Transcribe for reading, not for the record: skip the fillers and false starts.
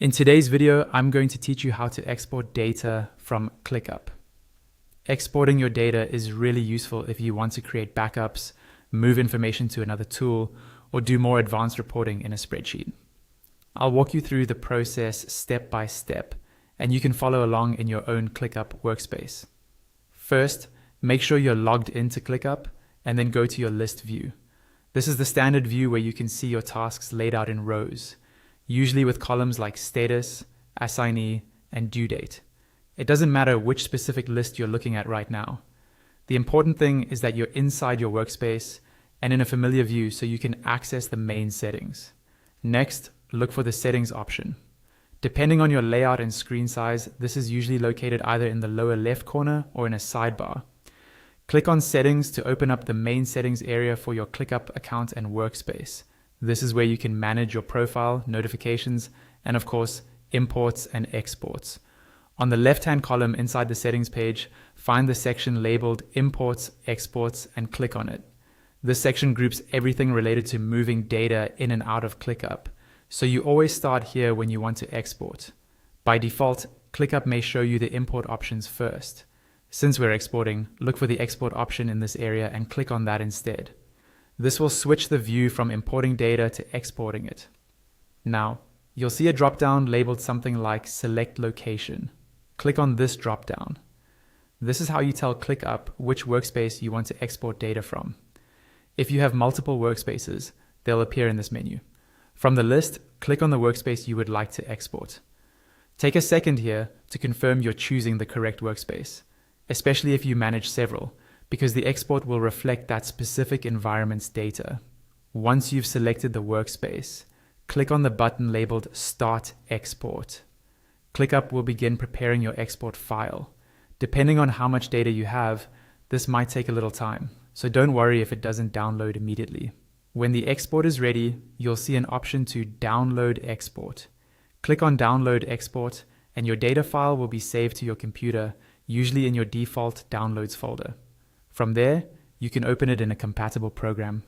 In today's video, I'm going to teach you how to export data from ClickUp. Exporting your data is really useful if you want to create backups, move information to another tool, or do more advanced reporting in a spreadsheet. I'll walk you through the process step by step, and you can follow along in your own ClickUp workspace. First, make sure you're logged into ClickUp, and then go to your list view. This is the standard view where you can see your tasks laid out in rows, usually with columns like status, assignee, and due date. It doesn't matter which specific list you're looking at right now. The important thing is that you're inside your workspace and in a familiar view so you can access the main settings. Next, look for the settings option. Depending on your layout and screen size, this is usually located either in the lower left corner or in a sidebar. Click on Settings to open up the main settings area for your ClickUp account and workspace. This is where you can manage your profile, notifications, and of course, imports and exports. On the left-hand column inside the settings page, find the section labeled Imports, Exports, and click on it. This section groups everything related to moving data in and out of ClickUp, so you always start here when you want to export. By default, ClickUp may show you the import options first. Since we're exporting, look for the export option in this area and click on that instead. This will switch the view from importing data to exporting it. Now, you'll see a drop-down labeled something like Select Location. Click on this drop-down. This is how you tell ClickUp which workspace you want to export data from. If you have multiple workspaces, they'll appear in this menu. From the list, click on the workspace you would like to export. Take a second here to confirm you're choosing the correct workspace, especially if you manage several, because the export will reflect that specific environment's data. Once you've selected the workspace, click on the button labeled Start Export. ClickUp will begin preparing your export file. Depending on how much data you have, this might take a little time, so don't worry if it doesn't download immediately. When the export is ready, you'll see an option to Download Export. Click on Download Export, and your data file will be saved to your computer, usually in your default Downloads folder. From there, you can open it in a compatible program.